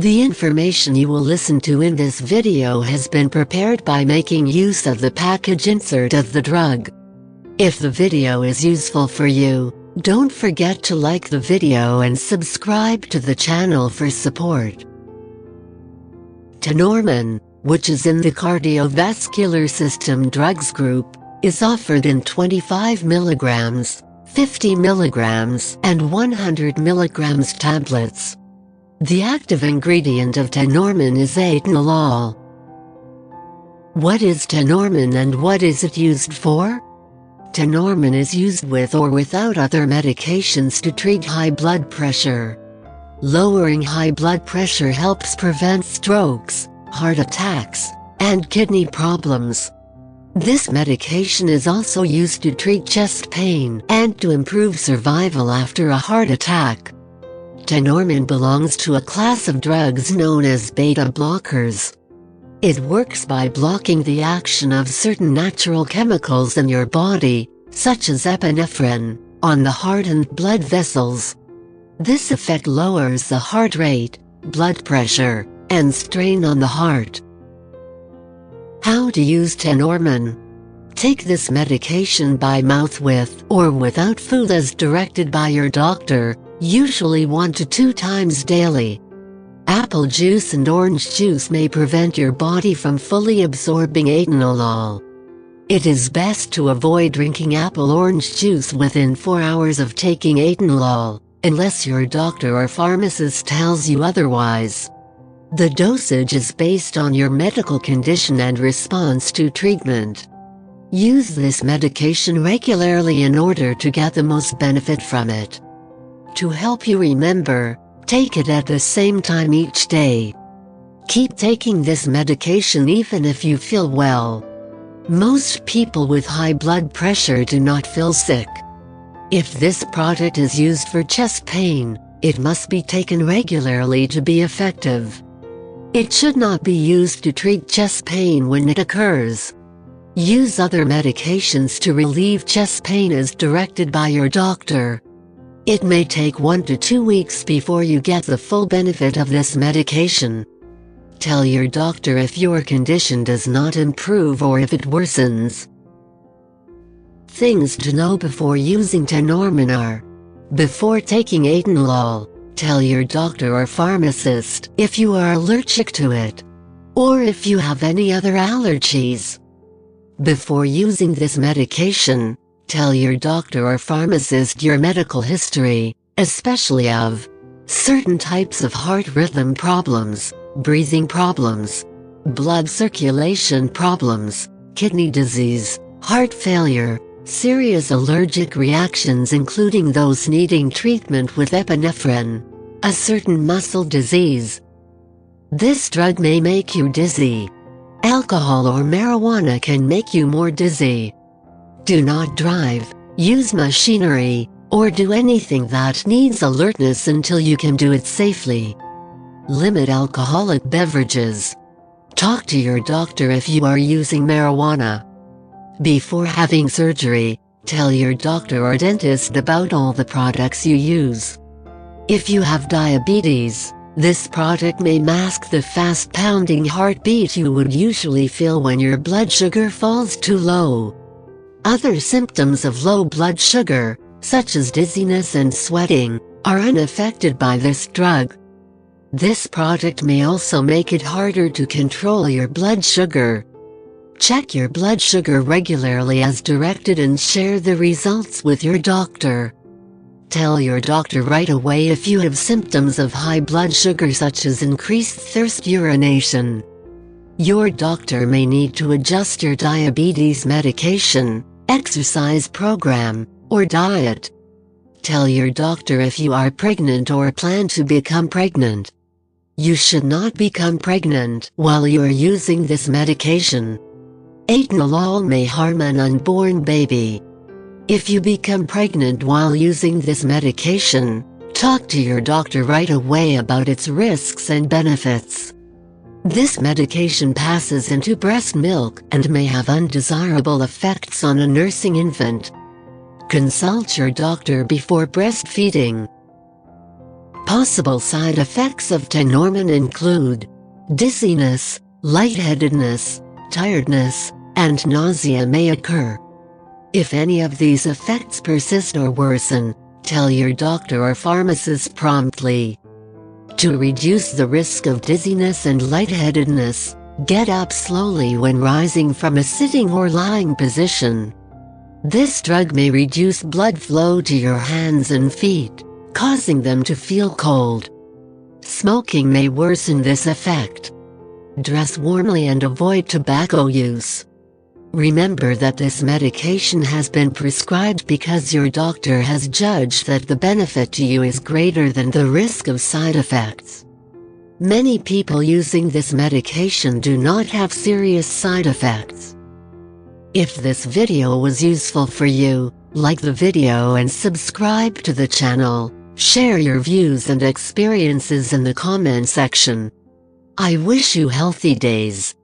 The information you will listen to in this video has been prepared by making use of the package insert of the drug. If the video is useful for you, don't forget to like the video and subscribe to the channel for support. Tenormin, which is in the cardiovascular system drugs group, is offered in 25 mg, 50 mg, and 100 mg tablets. The active ingredient of Tenormin is Atenolol. What is Tenormin and what is it used for? Tenormin is used with or without other medications to treat high blood pressure. Lowering high blood pressure helps prevent strokes, heart attacks, and kidney problems. This medication is also used to treat chest pain and to improve survival after a heart attack. Tenormin belongs to a class of drugs known as beta blockers. It works by blocking the action of certain natural chemicals in your body, such as epinephrine, on the heart and blood vessels. This effect lowers the heart rate, blood pressure, and strain on the heart. How to use Tenormin? Take this medication by mouth with or without food as directed by your doctor, usually 1 to 2 times daily. Apple juice and orange juice may prevent your body from fully absorbing Atenolol. It is best to avoid drinking apple-orange juice within 4 hours of taking Atenolol, unless your doctor or pharmacist tells you otherwise. The dosage is based on your medical condition and response to treatment. Use this medication regularly in order to get the most benefit from it. To help you remember, take it at the same time each day. Keep taking this medication even if you feel well. Most people with high blood pressure do not feel sick. If this product is used for chest pain, it must be taken regularly to be effective. It should not be used to treat chest pain when it occurs. Use other medications to relieve chest pain as directed by your doctor. It may take 1 to 2 weeks before you get the full benefit of this medication. Tell your doctor if your condition does not improve or if it worsens. Things to know before using Tenormin are: before taking Atenolol, tell your doctor or pharmacist if you are allergic to it, or if you have any other allergies. Before using this medication, tell your doctor or pharmacist your medical history, especially of certain types of heart rhythm problems, breathing problems, blood circulation problems, kidney disease, heart failure, serious allergic reactions including those needing treatment with epinephrine, a certain muscle disease. This drug may make you dizzy. Alcohol or marijuana can make you more dizzy. Do not drive, use machinery, or do anything that needs alertness until you can do it safely. Limit alcoholic beverages. Talk to your doctor if you are using marijuana. Before having surgery, tell your doctor or dentist about all the products you use. If you have diabetes, this product may mask the fast-pounding heartbeat you would usually feel when your blood sugar falls too low. Other symptoms of low blood sugar, such as dizziness and sweating, are unaffected by this drug. This product may also make it harder to control your blood sugar. Check your blood sugar regularly as directed and share the results with your doctor. Tell your doctor right away if you have symptoms of high blood sugar such as increased thirst, urination. Your doctor may need to adjust your diabetes medication, exercise program, or diet. Tell your doctor if you are pregnant or plan to become pregnant. You should not become pregnant while you are using this medication. Atenolol may harm an unborn baby. If you become pregnant while using this medication, talk to your doctor right away about its risks and benefits. This medication passes into breast milk and may have undesirable effects on a nursing infant. Consult your doctor before breastfeeding. Possible side effects of Tenormin include dizziness, lightheadedness, tiredness, and nausea may occur. If any of these effects persist or worsen, tell your doctor or pharmacist promptly. To reduce the risk of dizziness and lightheadedness, get up slowly when rising from a sitting or lying position. This drug may reduce blood flow to your hands and feet, causing them to feel cold. Smoking may worsen this effect. Dress warmly and avoid tobacco use. Remember that this medication has been prescribed because your doctor has judged that the benefit to you is greater than the risk of side effects. Many people using this medication do not have serious side effects. If this video was useful for you, like the video and subscribe to the channel. Share your views and experiences in the comment section. I wish you healthy days.